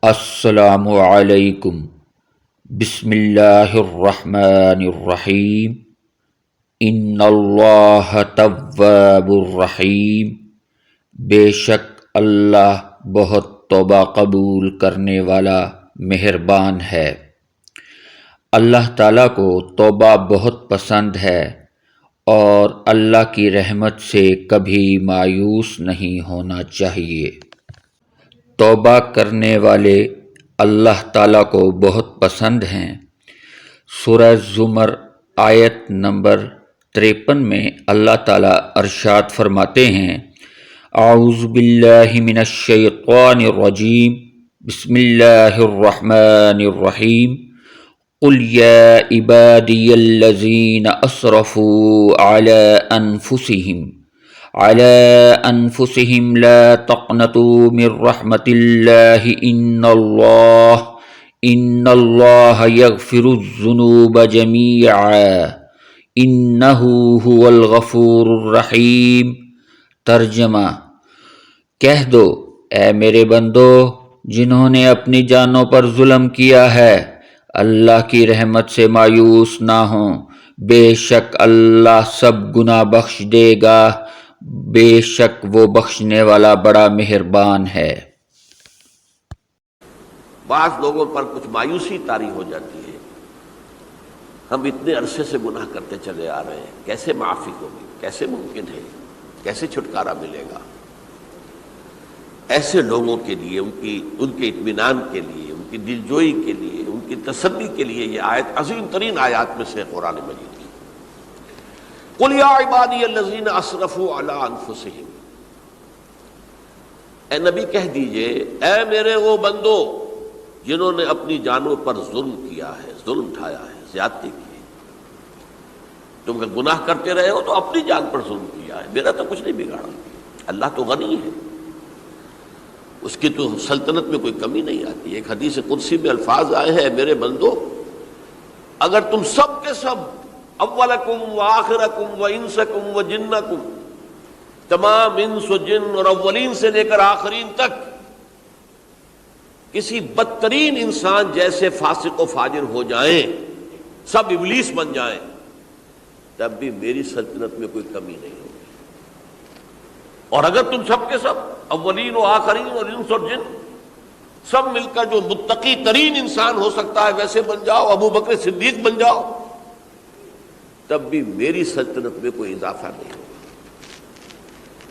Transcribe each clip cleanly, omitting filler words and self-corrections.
السلام علیکم۔ بسم اللہ الرحمن الرحیم۔ ان اللہ تواب الرحیم۔ بے شک اللہ بہت توبہ قبول کرنے والا مہربان ہے۔ اللہ تعالیٰ کو توبہ بہت پسند ہے اور اللہ کی رحمت سے کبھی مایوس نہیں ہونا چاہیے۔ توبہ کرنے والے اللہ تعالیٰ کو بہت پسند ہیں۔ سورہ زمر آیت نمبر 53 میں اللہ تعالیٰ ارشاد فرماتے ہیں: اعوذ باللہ من الشیطان الرجیم، بسم اللہ الرحمن الرحیم۔ قل یا عبادی الذین اسرفوا علی انفسہم لا تقنطوا من رحمت اللہ ان اللہ یغفر الذنوب جمیعا انہ هو الغفور الرحیم۔ ترجمہ: کہہ دو اے میرے بندو جنہوں نے اپنی جانوں پر ظلم کیا ہے، اللہ کی رحمت سے مایوس نہ ہوں، بے شک اللہ سب گناہ بخش دے گا، بے شک وہ بخشنے والا بڑا مہربان ہے۔ بعض لوگوں پر کچھ مایوسی طاری ہو جاتی ہے، ہم اتنے عرصے سے گناہ کرتے چلے آ رہے ہیں، کیسے معافی ہوگی، کیسے ممکن ہے، کیسے چھٹکارا ملے گا؟ ایسے لوگوں کے لیے ان کے اطمینان کے لیے، ان کی دلجوئی کے لیے، ان کی تسلی کے لیے یہ آیت عظیم ترین آیات میں سے قرآن مجید کی۔ قل یا عبادی الذین اسرفوا علی انفسہم، اے نبی کہہ دیجئے اے میرے وہ بندو جنہوں نے اپنی جانوں پر ظلم کیا ہے، ظلم اٹھایا ہے، زیادتی کی ہے۔ تم گناہ کرتے رہے ہو تو اپنی جان پر ظلم کیا ہے، میرا تو کچھ نہیں بگاڑا۔ اللہ تو غنی ہے، اس کی تو سلطنت میں کوئی کمی نہیں آتی۔ ایک حدیث قدسی میں الفاظ آئے ہیں: میرے بندو اگر تم سب کے سب، اولکم و آخرکم و انسکم و جنکم، تمام انس و جن اور اولین سے لے کر آخرین تک کسی بدترین انسان جیسے فاسق و فاجر ہو جائیں، سب ابلیس بن جائیں، تب بھی میری سلطنت میں کوئی کمی نہیں ہوگی۔ اور اگر تم سب کے سب، اولین و آخرین اور انس اور جن، سب مل کر جو متقی ترین انسان ہو سکتا ہے ویسے بن جاؤ، ابو بکر صدیق بن جاؤ، تب بھی میری سلطنت میں کوئی اضافہ نہیں ہوگا۔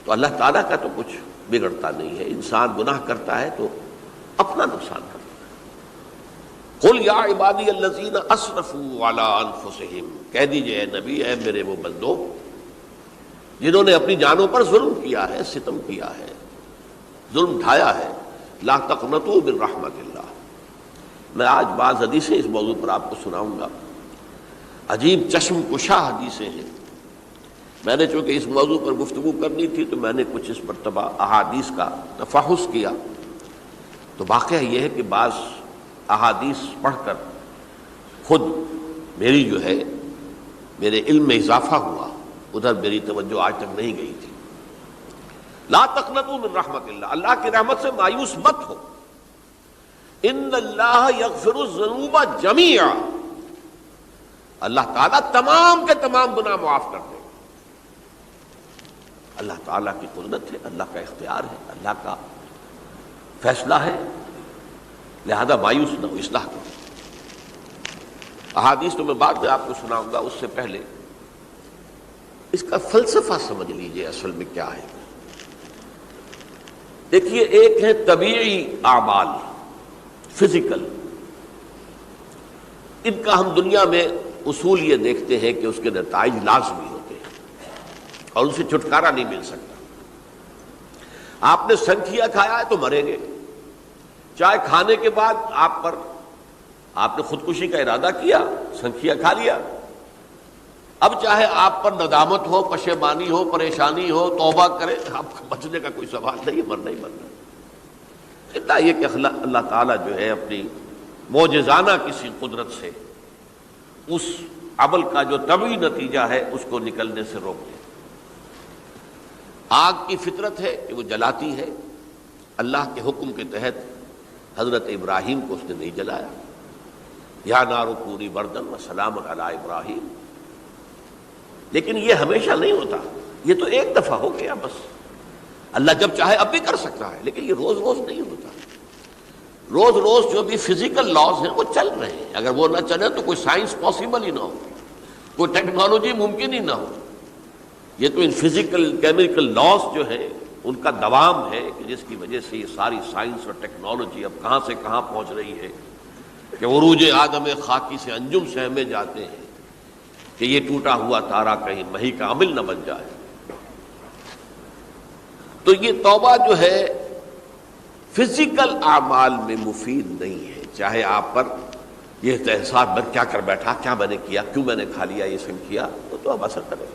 تو اللہ تعالیٰ کا تو کچھ بگڑتا نہیں ہے، انسان گناہ کرتا ہے تو اپنا نقصان کرتا ہے۔ قل یا عبادی الذین اسرفوا علی انفسہم، کہہ دیجئے اے نبی اے میرے وہ بندو جنہوں نے اپنی جانوں پر ظلم کیا ہے، ستم کیا ہے، ظلم اٹھایا ہے، لا تقنطوا من رحمت اللہ۔ میں آج بعض حدیثیں اس موضوع پر آپ کو سناؤں گا، عجیب چشم کشا حدیثیں ہیں۔ میں نے چونکہ اس موضوع پر گفتگو کرنی تھی تو میں نے کچھ اس مرتبہ احادیث کا تفحص کیا، تو واقعہ یہ ہے کہ بعض احادیث پڑھ کر خود میری جو ہے میرے علم میں اضافہ ہوا، ادھر میری توجہ آج تک نہیں گئی تھی۔ لا تقنطوا من رحمت اللہ، اللہ کی رحمت سے مایوس مت ہو۔ ان اللہ یغفر الذنوب جمیعا، اللہ تعالیٰ تمام کے تمام گناہ معاف کر دے گا۔ اللہ تعالیٰ کی قدرت ہے، اللہ کا اختیار ہے، اللہ کا فیصلہ ہے، لہذا مایوس نہ ہو، اصلاح کرو۔ احادیث تو میں بعد میں آپ کو سناؤں گا، اس سے پہلے اس کا فلسفہ سمجھ لیجئے اصل میں کیا ہے۔ دیکھیے، ایک ہے طبیعی اعمال، فزیکل، ان کا ہم دنیا میں اصول یہ دیکھتے ہیں کہ اس کے نتائج لازمی ہوتے ہیں اور ان سے چھٹکارا نہیں مل سکتا۔ آپ نے سنکھیا کھایا ہے تو مریں گے، چائے کھانے کے بعد آپ نے خودکشی کا ارادہ کیا، سنکھیا کھا لیا، اب چاہے آپ پر ندامت ہو، پشیمانی ہو، پریشانی ہو، توبہ کرے، آپ کو بچنے کا کوئی سوال نہیں، مرنا ہی مرنا۔ اتنا یہ کہ اللہ تعالیٰ جو ہے اپنی معجزانہ کسی قدرت سے اس عمل کا جو طبعی نتیجہ ہے اس کو نکلنے سے روک دے۔ آگ کی فطرت ہے کہ وہ جلاتی ہے، اللہ کے حکم کے تحت حضرت ابراہیم کو اس نے نہیں جلایا، یا نار کونی بردن وسلام علی ابراہیم. لیکن یہ ہمیشہ نہیں ہوتا، یہ تو ایک دفعہ ہو گیا بس. اللہ جب چاہے اب بھی کر سکتا ہے، لیکن یہ روز روز نہیں ہوتا. روز روز جو بھی فزیکل لاز ہیں وہ چل رہے ہیں. اگر وہ نہ چلے تو کوئی سائنس پاسبل ہی نہ ہو، کوئی ٹیکنالوجی ممکن ہی نہ ہو. یہ تو ان فزیکل کیمیکل لاز جو ہیں ان کا دوام ہے کہ جس کی وجہ سے یہ ساری سائنس اور ٹیکنالوجی اب کہاں سے کہاں پہنچ رہی ہے کہ عروج آدم خاکی سے انجم سہمے جاتے ہیں کہ یہ ٹوٹا ہوا تارا کہیں مہی کا عمل نہ بن جائے. تو یہ توبہ جو ہے فزیکل اعمال میں مفید نہیں ہے. چاہے آپ پر یہ احساس میں کیا کر بیٹھا، کیا میں نے کیا، کیوں میں نے کھا لیا، یہ سب کیا، تو اب اثر کرے.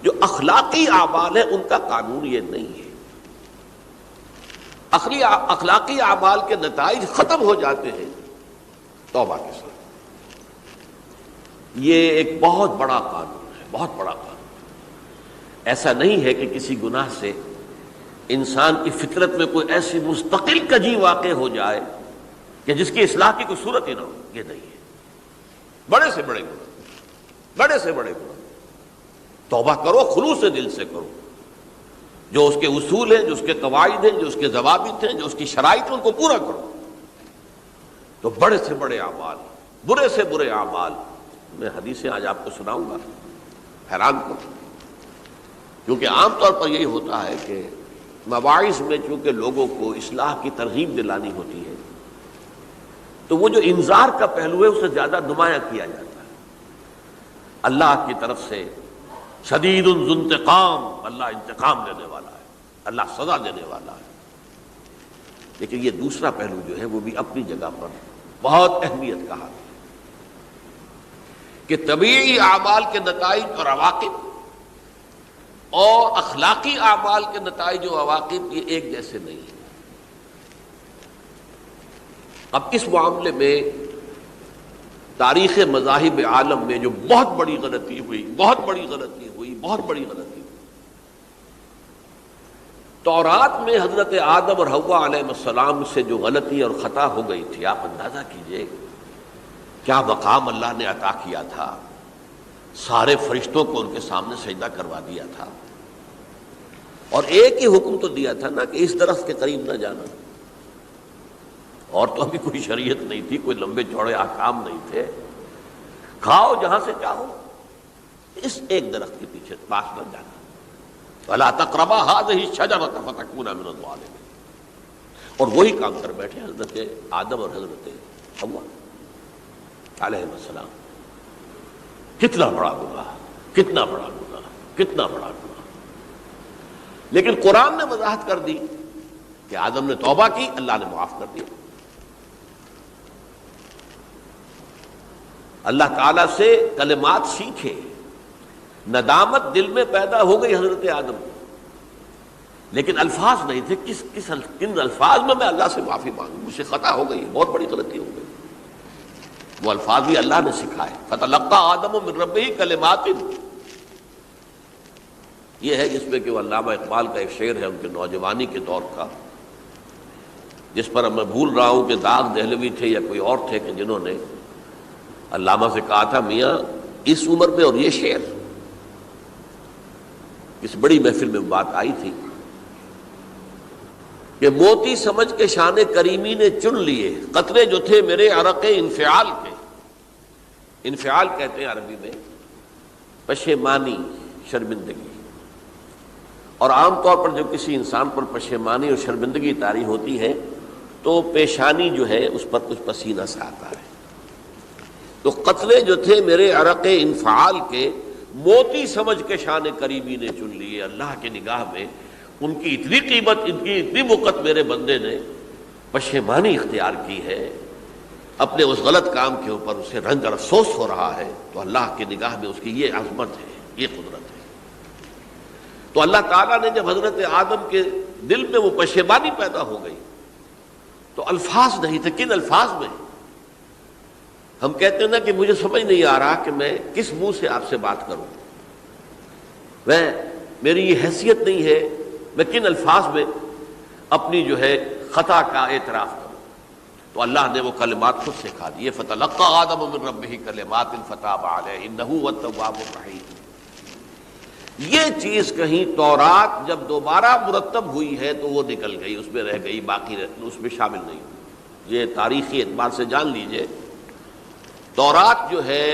جو اخلاقی اعمال ہیں ان کا قانون یہ نہیں ہے. اخلاقی اعمال کے نتائج ختم ہو جاتے ہیں توبہ کے ساتھ. یہ ایک بہت بڑا قانون ہے، بہت بڑا قانون. ایسا نہیں ہے کہ کسی گناہ سے انسان کی فطرت میں کوئی ایسی مستقل کجی واقع ہو جائے کہ جس کی اصلاح کی کوئی صورت ہی نہ ہو. یہ نہیں ہے. بڑے سے بڑے گناہ، بڑے سے بڑے گناہ توبہ کرو، خلوص دل سے کرو. جو اس کے اصول ہیں، جو اس کے قواعد ہیں، جو اس کے ضوابط ہیں، جو اس کی شرائط ہیں، ان کو پورا کرو. تو بڑے سے بڑے اعمال، برے سے برے اعمال. میں حدیثیں آج آپ کو سناؤں گا، حیران کو. کیونکہ عام طور پر یہی ہوتا ہے کہ مواعظ میں چونکہ لوگوں کو اصلاح کی ترغیب دلانی ہوتی ہے تو وہ جو انذار کا پہلو ہے اسے زیادہ نمایاں کیا جاتا ہے. اللہ کی طرف سے شدید ذو انتقام، اللہ انتقام لینے والا ہے، اللہ سزا دینے والا ہے. لیکن یہ دوسرا پہلو جو ہے وہ بھی اپنی جگہ پر بہت اہمیت کا حامل ہے کہ طبیعی اعمال کے نتائج اور عواقب اور اخلاقی اعمال کے نتائج و عواقب یہ ایک جیسے نہیں ہیں. اب اس معاملے میں تاریخ مذاہب عالم میں جو بہت بڑی غلطی ہوئی، بہت بڑی غلطی ہوئی، بہت بڑی غلطی ہوئی. تورات میں حضرت آدم اور حوا علیہ السلام سے جو غلطی اور خطا ہو گئی تھی، آپ اندازہ کیجئے کیا مقام اللہ نے عطا کیا تھا. سارے فرشتوں کو ان کے سامنے سجدہ کروا دیا تھا اور ایک ہی حکم تو دیا تھا نا کہ اس درخت کے قریب نہ جانا. اور تو ابھی کوئی شریعت نہیں تھی، کوئی لمبے چوڑے احکام نہیں تھے. کھاؤ جہاں سے چاہو، اس ایک درخت کے پیچھے پاس نہ جانا. وَلَا تَقْرَبَا هَٰذِهِ الشَّجَرَةَ فَتَكُونَا مِنَ الظَّالِمِينَ. اور وہی کام کر بیٹھے حضرت آدم اور حضرت حوا علیہ السلام. کتنا بڑا گناہ، کتنا بڑا گناہ، کتنا بڑا گناہ. لیکن قرآن نے وضاحت کر دی کہ آدم نے توبہ کی، اللہ نے معاف کر دیا. اللہ تعالیٰ سے کلمات سیکھے. ندامت دل میں پیدا ہو گئی حضرت آدم کو، لیکن الفاظ نہیں تھے. کن الفاظ میں اللہ سے معافی مانگوں، مجھ سے خطا ہو گئی، بہت بڑی غلطی ہو گئی. وہ الفاظ بھی اللہ نے سکھائے. فَتَلَقَّىٰ آدَمُ مِن رَبِّهِ كَلِمَاتٍ. یہ ہے جس میں کہ وہ علامہ اقبال کا ایک شعر ہے ان کے نوجوانی کے دور کا، جس پر میں بھول رہا ہوں کہ داغ دہلوی تھے یا کوئی اور تھے کہ جنہوں نے علامہ سے کہا تھا میاں اس عمر میں اور یہ شعر. اس بڑی محفل میں بات آئی تھی کہ موتی سمجھ کے شان کریمی نے چن لیے قطرے جو تھے میرے عرق انفعال کے. انفعال کہتے ہیں عربی میں پشیمانی، شرمندگی. اور عام طور پر جب کسی انسان پر پشیمانی اور شرمندگی طاری ہوتی ہے تو پیشانی جو ہے اس پر کچھ پسینہ سا آتا ہے. تو قطرے جو تھے میرے عرق انفعال کے موتی سمجھ کے شان کریمی نے چن لیے. اللہ کی نگاہ میں ان کی اتنی قیمت، ان کی اتنی وقت میرے بندے نے پشیمانی اختیار کی ہے اپنے اس غلط کام کے اوپر، اسے رنج اور افسوس ہو رہا ہے. تو اللہ کی نگاہ میں اس کی یہ عظمت ہے، یہ قدرت ہے. تو اللہ تعالیٰ نے جب حضرت آدم کے دل میں وہ پشیمانی پیدا ہو گئی تو الفاظ نہیں تھے. کن الفاظ میں؟ ہم کہتے ہیں نا کہ مجھے سمجھ نہیں آ رہا کہ میں کس منہ سے آپ سے بات کروں، میری یہ حیثیت نہیں ہے، میں کن الفاظ میں اپنی جو ہے خطا کا اعتراف کرو. تو اللہ نے وہ کلمات خود سکھا دیے. فتلقى آدم من ربه کلمات فتاب علیہ انہ هو التواب الرحیم. یہ چیز کہیں تورات جب دوبارہ مرتب ہوئی ہے تو وہ نکل گئی، اس میں رہ گئی، باقی اس میں شامل نہیں ہوئی. یہ تاریخی اعتبار سے جان لیجئے، تورات جو ہے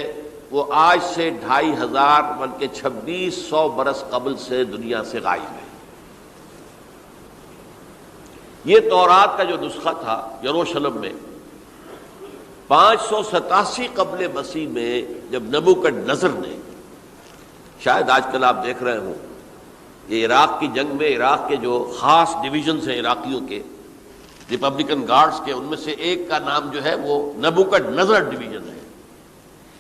وہ آج سے 2500 بلکہ 2600 برس قبل سے دنیا سے غائب ہے. یہ تورات کا جو نسخہ تھا یروشلم میں 587 قبل مسیح میں جب نبوکدنضر نے، شاید آج کل آپ دیکھ رہے ہوں یہ عراق کی جنگ میں عراق کے جو خاص ڈویژنز ہیں عراقیوں کے ریپبلکن گارڈز کے، ان میں سے ایک کا نام جو ہے وہ نبوکدنضر ڈویژن ہے،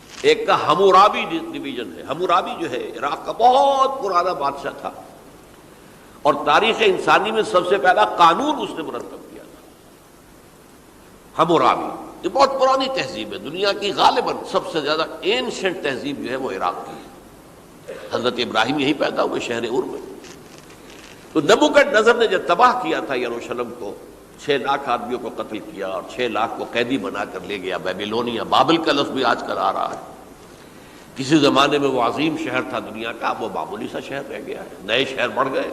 ایک کا حمورابی ڈویژن ہے. حمورابی جو ہے عراق کا بہت پرانا بادشاہ تھا اور تاریخ انسانی میں سب سے پہلا قانون اس نے مرتب کیا تھا. حمورابی یہ بہت پرانی تہذیب ہے، دنیا کی غالباً سب سے زیادہ اینشنٹ تہذیب جو ہے وہ عراق کی ہے. حضرت ابراہیم یہی پیدا ہوئے شہر عور میں. تو نبوکدنضر نے جب تباہ کیا تھا یروشلم کو، 6 لاکھ آدمیوں کو قتل کیا اور 6 لاکھ کو قیدی بنا کر لے گیا بیبیلونیا. بابل کا لفظ بھی آج کل آ رہا ہے. کسی زمانے میں وہ عظیم شہر تھا دنیا کا، اب وہ معمولی سا شہر رہ گیا ہے، نئے شہر بڑھ گئے.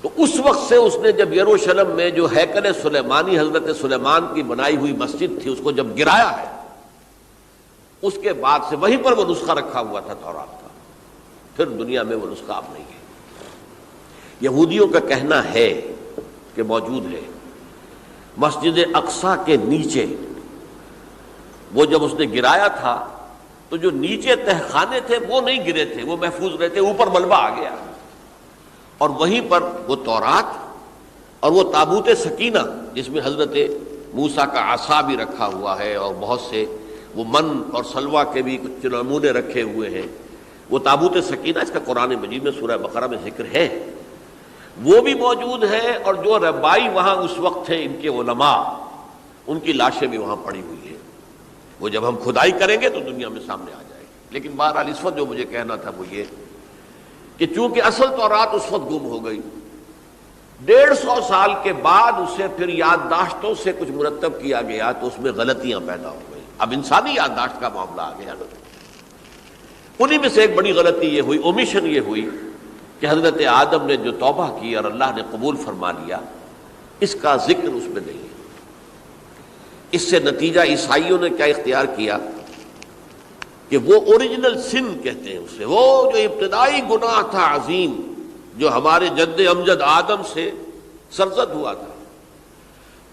تو اس وقت سے اس نے جب یروشلم میں جو ہیکل سلیمانی حضرت سلیمان کی بنائی ہوئی مسجد تھی اس کو جب گرایا ہے، اس کے بعد سے وہیں پر وہ نسخہ رکھا ہوا تھا تورات کا. پھر دنیا میں وہ نسخہ اب نہیں ہے. یہودیوں کا کہنا ہے کہ موجود ہے مسجد اقصی کے نیچے. وہ جب اس نے گرایا تھا تو جو نیچے تہخانے تھے وہ نہیں گرے تھے، وہ محفوظ رہے تھے، اوپر ملبہ آ گیا اور وہیں پر وہ تورات اور وہ تابوت سکینہ جس میں حضرت موسیٰ کا عصا بھی رکھا ہوا ہے اور بہت سے وہ من اور سلوہ کے بھی کچھ نمونے رکھے ہوئے ہیں، وہ تابوت سکینہ اس کا قرآن مجید میں سورہ بقرہ میں ذکر ہے، وہ بھی موجود ہے. اور جو ربائی وہاں اس وقت تھے ان کے علماء، ان کی لاشیں بھی وہاں پڑی ہوئی ہیں. وہ جب ہم کھدائی کریں گے تو دنیا میں سامنے آ جائے گی. لیکن بہرحال اس وقت جو مجھے کہنا تھا وہ یہ کہ چونکہ اصل تورات اس وقت گم ہو گئی، 150 سال کے بعد اسے پھر یادداشتوں سے کچھ مرتب کیا گیا تو اس میں غلطیاں پیدا ہو گئی. اب انسانی یادداشت کا معاملہ آ گیا. انہی میں سے ایک بڑی غلطی یہ ہوئی، اومیشن یہ ہوئی کہ حضرت آدم نے جو توبہ کی اور اللہ نے قبول فرما لیا، اس کا ذکر اس میں نہیں ہے. اس سے نتیجہ عیسائیوں نے کیا اختیار کیا کہ وہ اوریجنل سن کہتے ہیں اسے، وہ جو ابتدائی گناہ تھا عظیم جو ہمارے جد امجد آدم سے سرزد ہوا تھا،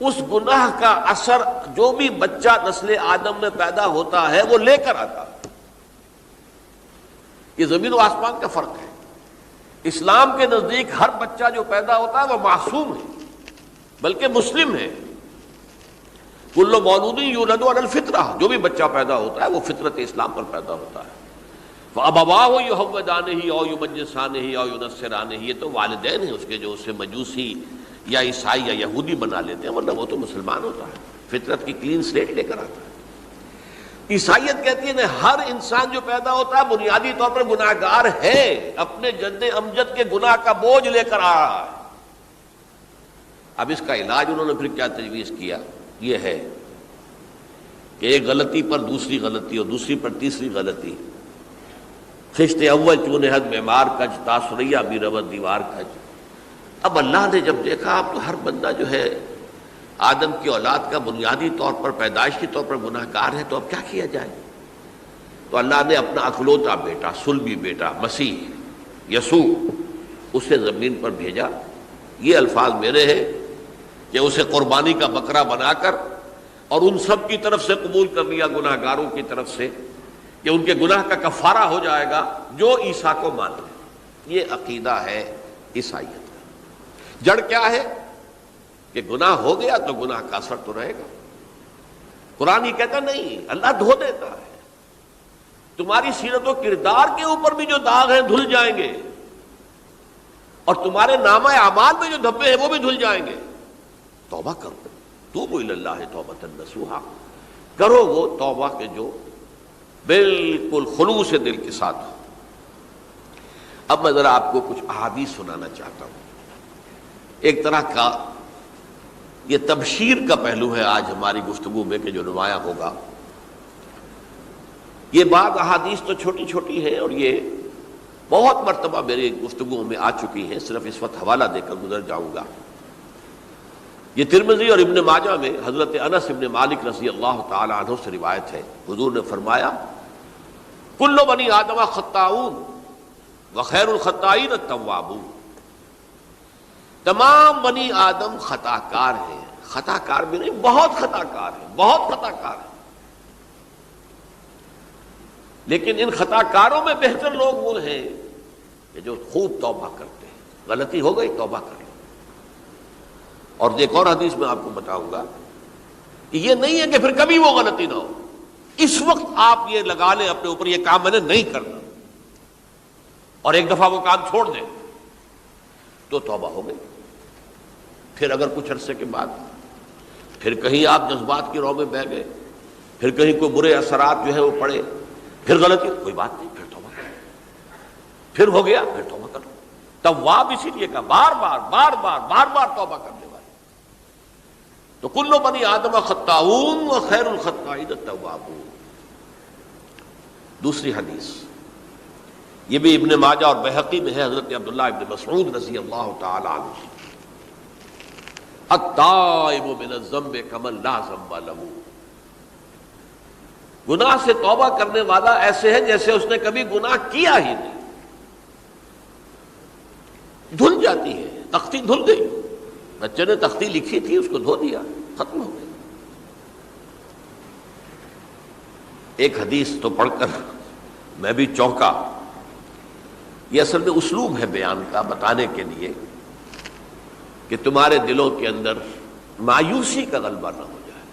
اس گناہ کا اثر جو بھی بچہ نسل آدم میں پیدا ہوتا ہے وہ لے کر آتا. یہ زمین و آسمان کا فرق ہے. اسلام کے نزدیک ہر بچہ جو پیدا ہوتا ہے وہ معصوم ہے بلکہ مسلم ہے. کل مولود یولد علی الفطرہ، جو بھی بچہ پیدا ہوتا ہے وہ فطرت اسلام پر پیدا ہوتا ہے. فابواہ یحودانہ او یمجسانہ او ینصرانہ، یہ تو والدین ہیں اس کے جو اسے مجوسی یا عیسائی یا یہودی بنا لیتے ہیں، ورنہ وہ تو مسلمان ہوتا ہے، فطرت کی کلین سلیٹ لے کر آتا ہے. عیسائیت کہتی ہے ہر انسان جو پیدا ہوتا ہے بنیادی طور پر گناہگار ہے، اپنے جد امجد کے گناہ کا بوجھ لے کر آ رہا ہے. اب اس کا علاج انہوں نے پھر کیا تجویز کیا، یہ ہے کہ ایک غلطی پر دوسری غلطی اور دوسری پر تیسری غلطی. خشت اول چون حد معمار کج، تاثریہ بھی رود دیوار کج. اب اللہ نے جب دیکھا اب تو ہر بندہ جو ہے آدم کی اولاد کا بنیادی طور پر پیدائشی طور پر گناہ گار ہے، تو اب کیا کیا جائے؟ تو اللہ نے اپنا اکلوتا بیٹا، صلبی بیٹا مسیح یسوع اسے زمین پر بھیجا. یہ الفاظ میرے ہیں کہ اسے قربانی کا بکرا بنا کر اور ان سب کی طرف سے قبول کر لیا، گناہ گاروں کی طرف سے، کہ ان کے گناہ کا کفارہ ہو جائے گا جو عیسیٰ کو مانے. یہ عقیدہ ہے عیسائیت کا. جڑ کیا ہے کہ گناہ ہو گیا تو گناہ کا اثر تو رہے گا. قرآن یہ کہتا نہیں، اللہ دھو دیتا ہے. تمہاری سیرت و کردار کے اوپر بھی جو داغ ہیں دھل جائیں گے اور تمہارے نامہ اعمال میں جو دھبے ہیں وہ بھی دھل جائیں گے. توبہ کرو، توبوا الی اللہ توبۃ نصوحا، کرو وہ توبہ کے جو بالکل خلوص دل کے ساتھ ہو. اب میں ذرا آپ کو کچھ احادیث سنانا چاہتا ہوں. ایک طرح کا یہ تبشیر کا پہلو ہے آج ہماری گفتگو میں کہ جو نمایاں ہوگا. یہ بعض احادیث تو چھوٹی چھوٹی ہیں اور یہ بہت مرتبہ میری گفتگو میں آ چکی ہیں، صرف اس وقت حوالہ دے کر گزر جاؤں گا. یہ ترمذی اور ابن ماجہ میں حضرت انس ابن مالک رضی اللہ تعالی عنہ سے روایت ہے، حضور نے فرمایا کل بنی آدم خطاؤون وخیر الخطائین التوابون. تمام بنی آدم خطا کار ہیں، خطا کار بھی نہیں، بہت خطا کار ہیں، بہت خطا کار ہیں. لیکن ان خطا کاروں میں بہتر لوگ وہ ہیں کہ جو خوب توبہ کرتے ہیں. غلطی ہو گئی توبہ کر لو. اور ایک اور حدیث میں آپ کو بتاؤں گا کہ یہ نہیں ہے کہ پھر کبھی وہ غلطی نہ ہو، اس وقت آپ یہ لگا لیں اپنے اوپر یہ کام میں نے نہیں کرنا، اور ایک دفعہ وہ کام چھوڑ دیں تو توبہ ہو گئی. پھر اگر کچھ عرصے کے بعد پھر کہیں آپ جذبات کی رو میں بہہ گئے، پھر کہیں کوئی برے اثرات جو ہے وہ پڑے، پھر غلطی، کوئی بات نہیں، پھر توبہ کرو. پھر ہو گیا پھر توبہ کرو. تواب اسی لیے کہا بار بار بار بار بار بار توبہ کرنے والے. تو کل بنی آدم خطاؤون وخیر الخطائین التوابون. دوسری حدیث یہ بھی ابن ماجہ اور بہقی میں ہے، حضرت عبداللہ ابن مسعود رضی اللہ تعالی عنہ، التائب من الذنب کمن لا ذنب له. گناہ سے توبہ کرنے والا ایسے ہے جیسے اس نے کبھی گناہ کیا ہی نہیں. دھل جاتی ہے، تختی دھل گئی، بچے نے تختی لکھی تھی اس کو دھو دیا، ختم ہو گئی. ایک حدیث تو پڑھ کر میں بھی چونکا. یہ اصل میں اسلوب ہے بیان کا، بتانے کے لیے کہ تمہارے دلوں کے اندر مایوسی کا غلبہ نہ ہو جائے.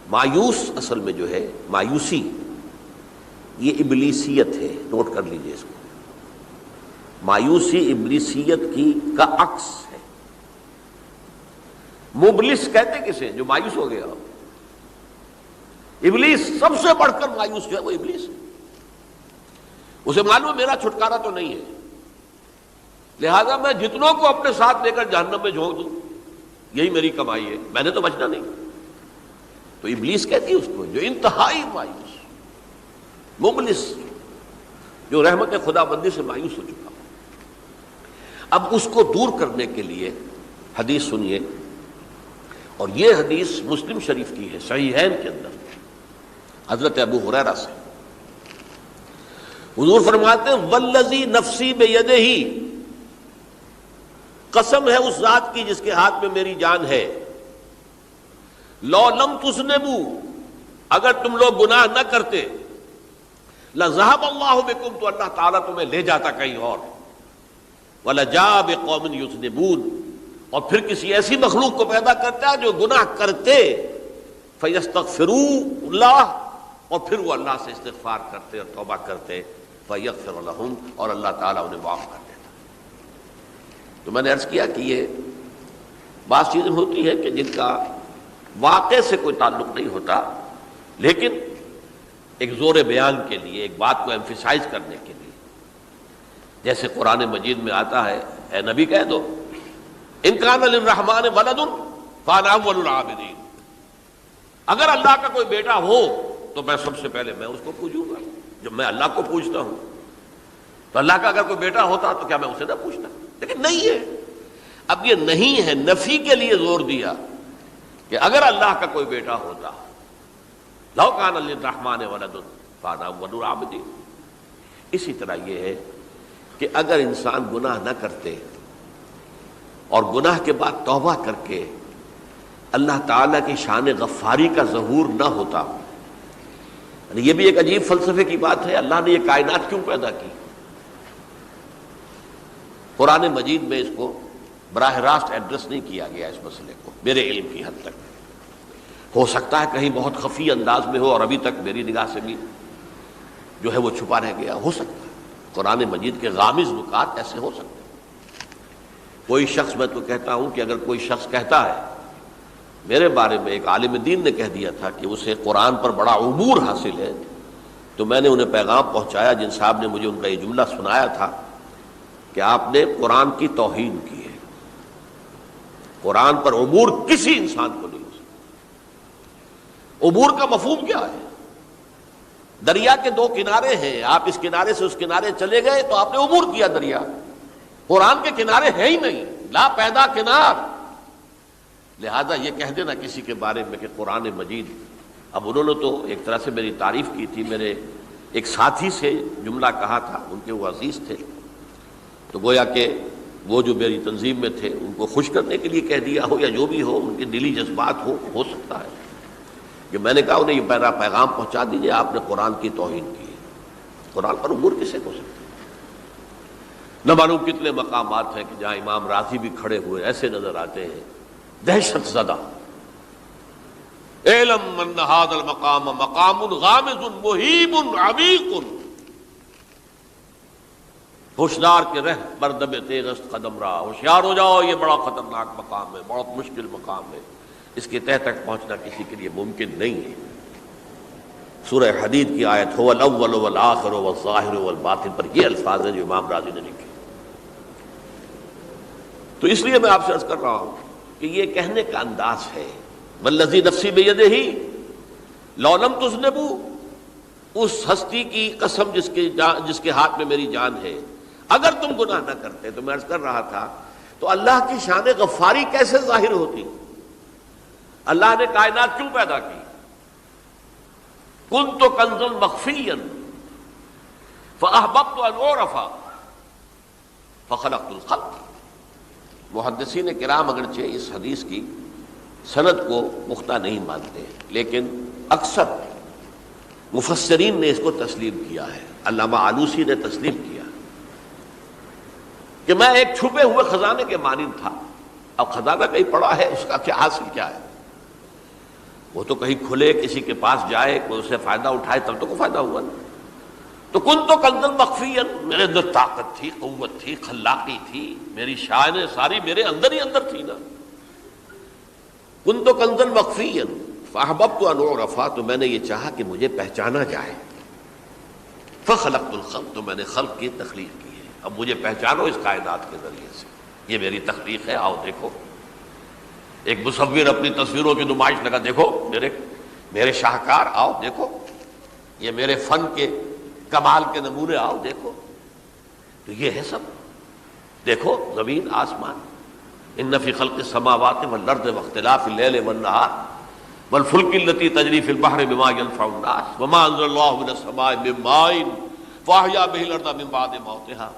مایوس اصل میں جو ہے مایوسی یہ ابلیسیت ہے، نوٹ کر لیجئے اس کو. مایوسی ابلیسیت کا عکس ہے. مبلس کہتے کسے جو مایوس ہو گیا؟ ابلیس سب سے بڑھ کر مایوس جو ہے وہ ابلیس ہے. اسے معلوم میرا چھٹکارا تو نہیں ہے، لہذا میں جتنوں کو اپنے ساتھ لے کر جہنم میں جھونک دوں یہی میری کمائی ہے، میں نے تو بچنا نہیں. تو ابلیس کہتی ہے اس کو جو انتہائی مایوس، مبلس، جو رحمت خدا بندی سے مایوس ہو چکا. اب اس کو دور کرنے کے لیے حدیث سنیے، اور یہ حدیث مسلم شریف کی ہے، صحیحین کے اندر، حضرت ابو ہریرہ سے. حضور فرماتے ہیں والذی نفسی بیدہ، قسم ہے اس ذات کی جس کے ہاتھ میں میری جان ہے، لو لم تذنبوا، اگر تم لوگ گناہ نہ کرتے، لذهب اللہ بکم، تو اللہ تعالیٰ تمہیں لے جاتا کہیں اور، وَلَجَاءَ بِقَوْمٍ يُذْنِبُونَ، اور پھر کسی ایسی مخلوق کو پیدا کرتا ہے جو گناہ کرتے، فَيَسْتَغْفِرُوا اللَّهَ، اور پھر وہ اللہ سے استغفار کرتے اور توبہ کرتے، فَيَغْفِرُ لَهُمْ، اور اللہ تعالیٰ انہیں معاف کر دیتا. تو میں نے عرض کیا کہ یہ بعض چیزیں ہوتی ہیں کہ جن کا واقع سے کوئی تعلق نہیں ہوتا، لیکن ایک زور بیان کے لیے، ایک بات کو ایمفیسائز کرنے کے لیے، جیسے قرآن مجید میں آتا ہے اے نبی کہہ دو ان کان للرحمن ولد فانا اول العابدین، اگر اللہ کا کوئی بیٹا ہو تو میں سب سے پہلے میں اس کو پوجوں گا. جب میں اللہ کو پوجتا ہوں تو اللہ کا اگر کوئی بیٹا ہوتا تو کیا میں اسے نہ پوچھتا؟ لیکن نہیں ہے. اب یہ نہیں ہے، نفی کے لیے زور دیا کہ اگر اللہ کا کوئی بیٹا ہوتا، لو کان للرحمن ولد فانا اول العابدین. اسی طرح یہ ہے کہ اگر انسان گناہ نہ کرتے اور گناہ کے بعد توبہ کر کے اللہ تعالیٰ کی شان غفاری کا ظہور نہ ہوتا. یہ بھی ایک عجیب فلسفے کی بات ہے، اللہ نے یہ کائنات کیوں پیدا کی؟ قرآن مجید میں اس کو براہ راست ایڈریس نہیں کیا گیا اس مسئلے کو، میرے علم کی حد تک. ہو سکتا ہے کہیں بہت خفی انداز میں ہو اور ابھی تک میری نگاہ سے بھی جو ہے وہ چھپا رہ گیا، ہو سکتا ہے. قرآن مجید کے غامض نکات ایسے ہو سکتے ہیں. کوئی شخص، میں تو کہتا ہوں کہ اگر کوئی شخص کہتا ہے، میرے بارے میں ایک عالم دین نے کہہ دیا تھا کہ اسے قرآن پر بڑا عبور حاصل ہے، تو میں نے انہیں پیغام پہنچایا، جن صاحب نے مجھے ان کا یہ جملہ سنایا تھا کہ آپ نے قرآن کی توہین کی ہے. قرآن پر عبور کسی انسان کو نہیں ہو سکتا۔ عبور کا مفہوم کیا ہے؟ دریا کے دو کنارے ہیں، آپ اس کنارے سے اس کنارے چلے گئے تو آپ نے عبور کیا دریا۔ قرآن کے کنارے ہیں ہی نہیں، لا پیدا کنار۔ لہذا یہ کہہ دینا کسی کے بارے میں کہ قرآن مجید، اب انہوں نے تو ایک طرح سے میری تعریف کی تھی، میرے ایک ساتھی سے جملہ کہا تھا، ان کے وہ عزیز تھے، تو گویا کہ وہ جو میری تنظیم میں تھے ان کو خوش کرنے کے لیے کہہ دیا ہو یا جو بھی ہو، ان کے دلی جذبات ہو سکتا ہے کہ میں نے کہا انہیں یہ میرا پیغام پہنچا دیجیے، آپ نے قرآن کی توہین کی ہے۔ قرآن پر عبور کسے ہو سکتا ہے؟ نہ معلوم کتنے مقامات ہیں کہ جہاں امام راضی بھی کھڑے ہوئے ایسے نظر آتے ہیں دہشت زدہ، اعلم ان ھذا المقام مقام غامض مہیب عمیق، ہوشیار کے رہ بردم تیغست قدم رہا، ہوشیار ہو جاؤ، یہ بڑا خطرناک مقام ہے، بہت مشکل مقام ہے، اس کے تہ تک پہنچنا کسی کے لیے ممکن نہیں ہے۔ سورہ حدید کی آیت هو الاول والآخر والظاہر والباطن پر یہ الفاظ ہیں جو امام راضی نے لکھے۔ تو اس لیے میں آپ سے عرض کر رہا ہوں کہ یہ کہنے کا انداز ہے، والذی نفسی بیدہ لو لم تذنبوا، اس ہستی کی قسم جس کے ہاتھ میں میری جان ہے، اگر تم گناہ نہ کرتے، تو میں عرض کر رہا تھا تو اللہ کی شان غفاری کیسے ظاہر ہوتی؟ اللہ نے کائنات کیوں پیدا کی؟ کنت کنزا مخفیا فاحببت ان اعرف فخلقت الخلق۔ محدثین کرام اگرچہ اس حدیث کی سند کو پختہ نہیں مانتے، لیکن اکثر مفسرین نے اس کو تسلیم کیا ہے۔ علامہ آلوسی نے تسلیم کیا کہ میں ایک چھپے ہوئے خزانے کے مانند تھا۔ اب خزانہ کہیں پڑا ہے، اس کا کیا حاصل کیا ہے؟ وہ تو کہیں کھلے، کسی کے پاس جائے، کوئی اسے فائدہ اٹھائے تب تو کوئی فائدہ ہوا نا۔ تو کن تو کنزا مخفیا، میرے اندر طاقت تھی، قوت تھی، خلاقی تھی، میری شانیں ساری میرے اندر ہی اندر تھی نا۔ کن تو کنزا مخفیا فاحببت ان اعرف، تو میں نے یہ چاہا کہ مجھے پہچانا جائے۔ فخلقت الخلق، تو میں نے خلق کی تخلیق کی ہے، اب مجھے پہچانو اس کائنات کے ذریعے سے، یہ میری تخلیق ہے، آؤ دیکھو۔ ایک مصور اپنی تصویروں کی نمائش لگا، دیکھو میرے شاہکار، آؤ دیکھو، یہ میرے فن کے کمال کے نمونے، آؤ دیکھو۔ تو یہ ہے سب، دیکھو زمین آسمان، ان فی خلق السماوات والارض واختلاف اللیل والنہار والفلک التی تجری فی البحر بما ینفع الناس وما انزل اللہ من السماء من ماء فاحیا بہ الارض من بعد موتہا۔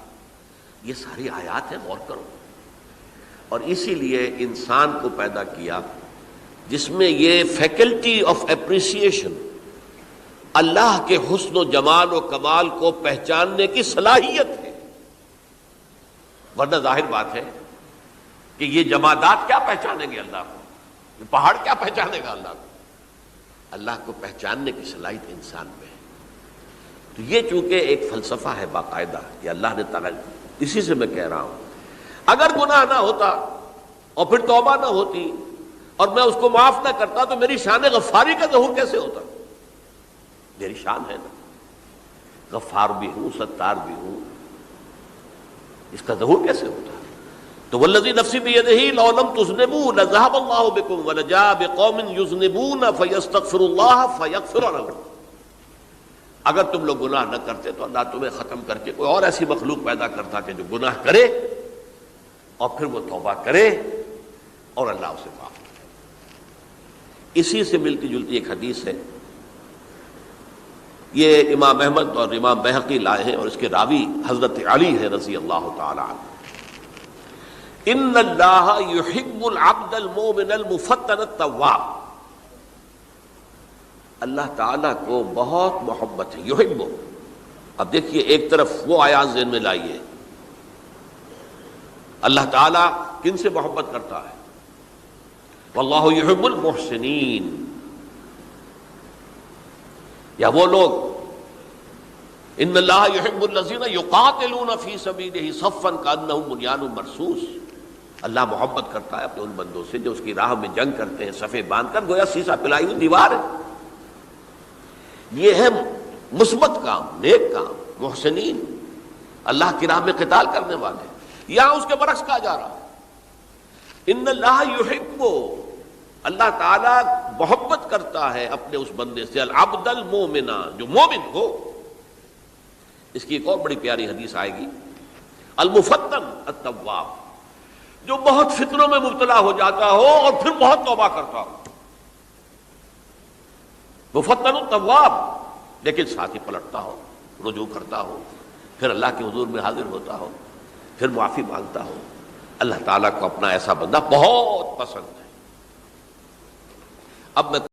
یہ ساری آیات ہیں، غور کرو۔ اور اسی لیے انسان کو پیدا کیا جس میں یہ فیکلٹی آف اپریسیشن، اللہ کے حسن و جمال و کمال کو پہچاننے کی صلاحیت ہے۔ ورنہ ظاہر بات ہے کہ یہ جمادات کیا پہچانیں گے اللہ کو، یہ پہاڑ کیا پہچانے گا اللہ کو؟ اللہ کو پہچاننے کی صلاحیت انسان میں ہے۔ تو یہ چونکہ ایک فلسفہ ہے باقاعدہ کہ اللہ نے تعالیٰ، اسی سے میں کہہ رہا ہوں اگر گناہ نہ ہوتا اور پھر توبہ نہ ہوتی اور میں اس کو معاف نہ کرتا تو میری شان غفاری کا ظہور کیسے ہوتا؟ میری شان ہے نا، غفار بھی ہوں، ستار بھی ہوں، اس کا ظہور کیسے ہوتا؟ تو والذی نفسی بیدہ لو لم تذنبوا لذهب اللہ بکم ولجاء بقوم یذنبون فیستغفر اللہ فیغفر لهم۔ اگر تم لوگ گناہ نہ کرتے تو اللہ تمہیں ختم کر کے کوئی اور ایسی مخلوق پیدا کرتا کہ جو گناہ کرے اور پھر وہ توبہ کرے اور اللہ اسے معاف کرے۔ اسی سے ملتی جلتی ایک حدیث ہے، یہ امام احمد اور امام بہقی لائے ہیں، اور اس کے راوی حضرت علی ہے رضی اللہ تعالی عنہ۔ ان اللہ یحب العبد المؤمن المفتن التواب، اللہ تعالیٰ کو بہت محبت ہے، یحب۔ اب دیکھیے ایک طرف وہ آیات ذہن میں لائیے، اللہ تعالیٰ کن سے محبت کرتا ہے؟ واللہ یحب المحسنین، یا وہ لوگ ان اللہ یحب الذین یقاتلون فی سبیلہ صفا کانہم بنیان مرصوص، اللہ محبت کرتا ہے اپنے ان بندوں سے جو اس کی راہ میں جنگ کرتے ہیں صفے باندھ کر، گویا سیسا پلائی ہوئی دیوار ہے۔ یہ ہے مثبت کام، نیک کام، محسنین، اللہ کی راہ میں قتال کرنے والے۔ یہاں اس کے برعکس کہا جا رہا ہے ان اللہ یحب، اللہ تعالیٰ محبت کرتا ہے اپنے اس بندے سے، العبد المومن، جو مومن ہو۔ اس کی ایک اور بڑی پیاری حدیث آئے گی، المفتن التواب، جو بہت فتنوں میں مبتلا ہو جاتا ہو اور پھر بہت توبہ کرتا ہو، مفتن التواب، لیکن ساتھ ہی پلٹتا ہو، رجوع کرتا ہو، پھر اللہ کے حضور میں حاضر ہوتا ہو، پھر معافی مانگتا ہو۔ اللہ تعالیٰ کو اپنا ایسا بندہ بہت پسند ہے۔ اب میں